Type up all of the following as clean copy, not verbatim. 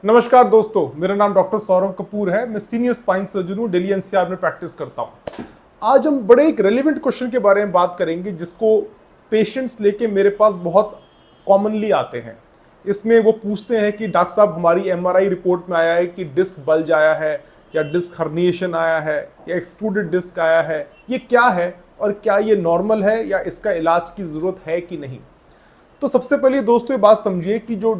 नमस्कार दोस्तों, मेरा नाम डॉक्टर सौरभ कपूर है। मैं सीनियर स्पाइन सर्जन हूँ, दिल्ली एनसीआर में प्रैक्टिस करता हूँ। आज हम बड़े एक रेलिवेंट क्वेश्चन के बारे में बात करेंगे जिसको पेशेंट्स लेके मेरे पास बहुत कॉमनली आते हैं। इसमें वो पूछते हैं कि डॉक्टर साहब, हमारी एमआरआई रिपोर्ट में आया है कि डिस्क बल्ज आया है या डिस्क हर्निएशन आया है या एक्सट्रूडेड डिस्क आया है, ये क्या है और क्या ये नॉर्मल है या इसका इलाज की ज़रूरत है कि नहीं। तो सबसे पहले दोस्तों ये बात समझिए कि जो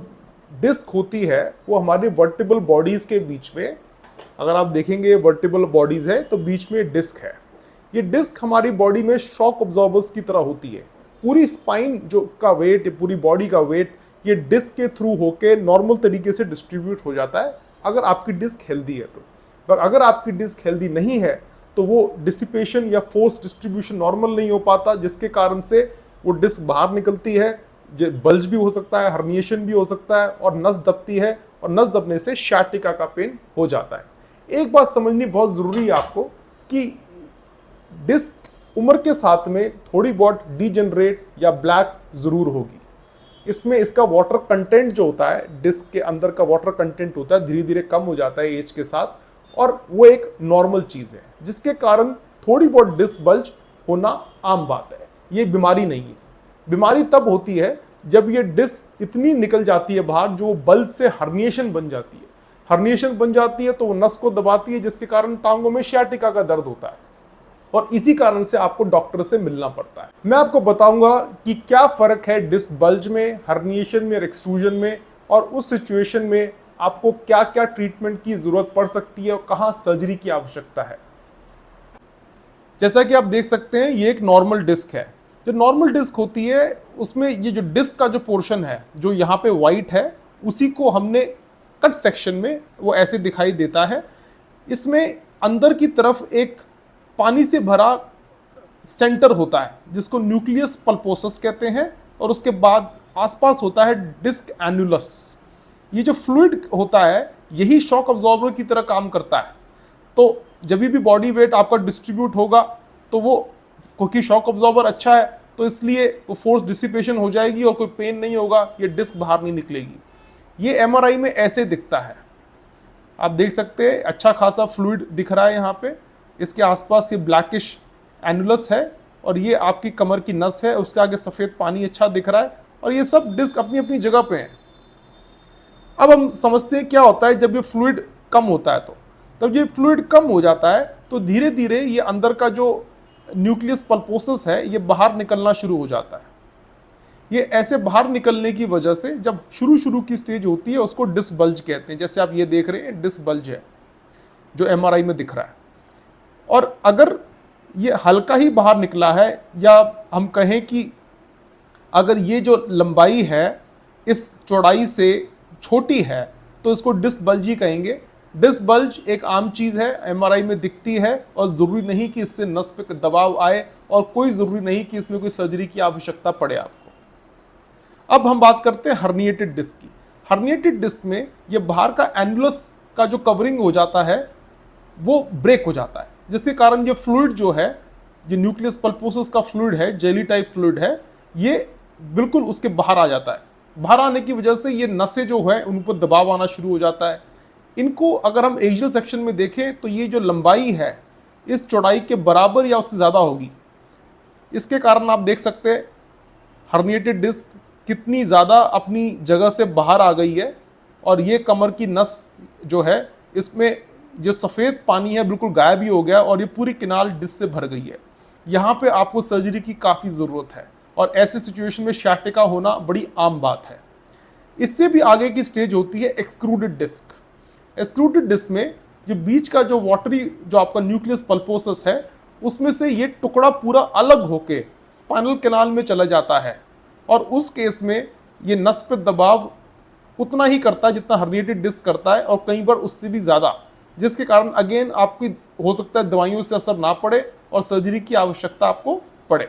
डिस्क होती है वो हमारी वर्टिबल बॉडीज के बीच में, अगर आप देखेंगे वर्टिबल बॉडीज है तो बीच में डिस्क है। ये डिस्क हमारी बॉडी में शॉक ऑब्जॉर्बर्स की तरह होती है। पूरी स्पाइन जो का वेट, पूरी बॉडी का वेट ये डिस्क के थ्रू होके नॉर्मल तरीके से डिस्ट्रीब्यूट हो जाता है अगर आपकी डिस्क हेल्दी है तो। पर अगर आपकी डिस्क हेल्दी नहीं है तो वो डिसिपेशन या फोर्स डिस्ट्रीब्यूशन नॉर्मल नहीं हो पाता, जिसके कारण से वो डिस्क बाहर निकलती है। बल्ज भी हो सकता है, हर्निएशन भी हो सकता है और नस दबती है और नस दबने से शाटिका का पेन हो जाता है। एक बात समझनी बहुत ज़रूरी है आपको कि डिस्क उम्र के साथ में थोड़ी बहुत डीजनरेट या ब्लैक ज़रूर होगी। इसमें इसका वाटर कंटेंट जो होता है, डिस्क के अंदर का वाटर कंटेंट होता है, धीरे धीरे कम हो जाता है एज के साथ, और वो एक नॉर्मल चीज़ है जिसके कारण थोड़ी बहुत डिस्क बल्ज होना आम बात है। ये बीमारी नहीं है। बीमारी तब होती है जब ये डिस्क इतनी निकल जाती है बाहर जो बल्ज से हर्निएशन बन जाती है। हर्निएशन बन जाती है तो वो नस को दबाती है, जिसके कारण टांगों में सियाटिका का दर्द होता है और इसी कारण से आपको डॉक्टर से मिलना पड़ता है। मैं आपको बताऊंगा कि क्या फर्क है डिस्क बल्ज में, हर्निएशन में और एक्सट्रूजन में, और उस सिचुएशन में आपको क्या क्या ट्रीटमेंट की जरूरत पड़ सकती है और कहाँ सर्जरी की आवश्यकता है। जैसा कि आप देख सकते हैं, ये एक नॉर्मल डिस्क है। जो नॉर्मल डिस्क होती है उसमें ये जो डिस्क का जो पोर्शन है जो यहाँ पे वाइट है, उसी को हमने कट सेक्शन में वो ऐसे दिखाई देता है। इसमें अंदर की तरफ एक पानी से भरा सेंटर होता है जिसको न्यूक्लियस पल्पोसस कहते हैं, और उसके बाद आसपास होता है डिस्क एनुलस। ये जो फ्लूइड होता है यही शॉक अब्जॉर्बर की तरह काम करता है। तो जब भी बॉडी वेट आपका डिस्ट्रीब्यूट होगा तो वो, क्योंकि शॉक अब्जॉर्बर अच्छा है तो इसलिए वो फोर्स डिसिपेशन हो जाएगी और कोई पेन नहीं होगा, ये डिस्क बाहर नहीं निकलेगी। ये एमआरआई में ऐसे दिखता है, आप देख सकते हैं अच्छा खासा फ्लूइड दिख रहा है यहाँ पे। इसके आसपास ये ब्लैकिश एनुलस है और ये आपकी कमर की नस है, उसके आगे सफ़ेद पानी अच्छा दिख रहा है, और ये सब डिस्क अपनी अपनी जगह पे हैं। अब हम समझते हैं क्या होता है जब ये फ्लूइड कम होता है। तो तब ये फ्लूइड कम हो जाता है तो धीरे धीरे ये अंदर का जो न्यूक्लियस पल्पोसस है ये बाहर निकलना शुरू हो जाता है। ये ऐसे बाहर निकलने की वजह से जब शुरू की स्टेज होती है उसको डिस्क बल्ज कहते हैं। जैसे आप ये देख रहे हैं, डिस्क बल्ज है जो एमआरआई में दिख रहा है। और अगर ये हल्का ही बाहर निकला है, या हम कहें कि अगर ये जो लंबाई है इस चौड़ाई से छोटी है, तो इसको डिस्क बल्ज ही कहेंगे। डिस्क बल्ज एक आम चीज़ है, एमआरआई में दिखती है, और ज़रूरी नहीं कि इससे नस पे दबाव आए और कोई ज़रूरी नहीं कि इसमें कोई सर्जरी की आवश्यकता पड़े आपको। अब हम बात करते हैं हर्निएटेड डिस्क की। हर्निएटेड डिस्क में ये बाहर का एनुलस का जो कवरिंग हो जाता है वो ब्रेक हो जाता है, जिसके कारण ये फ्लूइड जो है, जो न्यूक्लियस पल्पोसस का फ्लूइड है, जेली टाइप फ्लूइड है, ये बिल्कुल उसके बाहर आ जाता है। बाहर आने की वजह से ये नसें जो है उन पर दबाव आना शुरू हो जाता है। इनको अगर हम एक्सियल सेक्शन में देखें तो ये जो लंबाई है इस चौड़ाई के बराबर या उससे ज़्यादा होगी। इसके कारण आप देख सकते हैं हर्निएटेड डिस्क कितनी ज़्यादा अपनी जगह से बाहर आ गई है, और ये कमर की नस जो है इसमें जो सफ़ेद पानी है बिल्कुल गायब ही हो गया और ये पूरी किनाल डिस्क से भर गई है। यहाँ पे आपको सर्जरी की काफ़ी ज़रूरत है, और ऐसे सिचुएशन में शाटिका होना बड़ी आम बात है। इससे भी आगे की स्टेज होती है एक्सक्रूडेड डिस्क। एक्सक्रूडेड डिस्क में जो बीच का जो वाटरी जो आपका न्यूक्लियस पल्पोसस है उसमें से ये टुकड़ा पूरा अलग होके स्पाइनल कैनाल में चला जाता है, और उस केस में ये नस पे दबाव उतना ही करता है जितना हर्निएटेड डिस्क करता है, और कई बार उससे भी ज़्यादा, जिसके कारण अगेन आपकी हो सकता है दवाइयों से असर ना पड़े और सर्जरी की आवश्यकता आपको पड़े।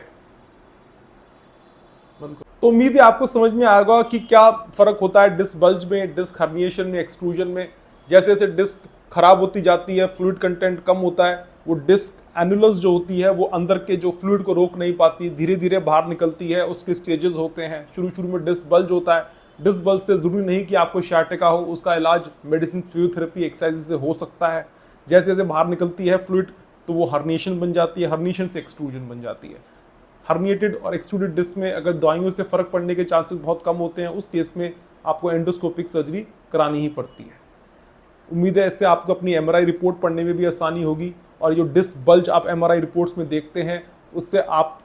तो उम्मीद है आपको समझ में आएगा कि क्या फर्क होता है डिस्क बल्ज में, डिस्क हर्निएशन में, एक्सट्रूजन में। जैसे जैसे डिस्क खराब होती जाती है, फ्लूइड कंटेंट कम होता है, वो डिस्क एनुलस जो होती है वो अंदर के जो फ्लूइड को रोक नहीं पाती, धीरे धीरे बाहर निकलती है, उसके स्टेजेस होते हैं। शुरू में डिस्क बल्ज होता है, डिस्क बल्ज से जरूरी नहीं कि आपको sciatica हो, उसका इलाज मेडिसिन, फिजियोथेरेपी, एक्सरसाइज से हो सकता है। जैसे जैसे बाहर निकलती है फ्लूइड तो वो हर्निएशन बन जाती है, हर्निएशन से एक्सट्रूजन बन जाती है। हर्निएटेड और एक्सट्रूडेड डिस्क में अगर दवाइयों से फर्क पड़ने के चांसेस बहुत कम होते हैं, उस केस में आपको एंडोस्कोपिक सर्जरी करानी ही पड़ती है। उम्मीद है इससे आपको अपनी एमआरआई रिपोर्ट पढ़ने में भी आसानी होगी, और जो डिस्क बल्ज आप एमआरआई रिपोर्ट्स में देखते हैं उससे आप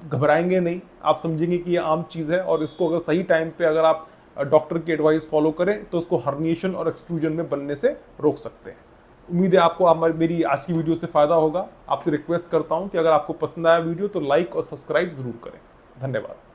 घबराएंगे नहीं, आप समझेंगे कि ये आम चीज़ है, और इसको अगर सही टाइम पे अगर आप डॉक्टर की एडवाइस फॉलो करें तो उसको हर्निएशन और एक्सट्रूजन में बनने से रोक सकते हैं। उम्मीद है आपको मेरी आज की वीडियो से फ़ायदा होगा। आपसे रिक्वेस्ट करता हूँ कि अगर आपको पसंद आया वीडियो तो लाइक और सब्सक्राइब ज़रूर करें। धन्यवाद।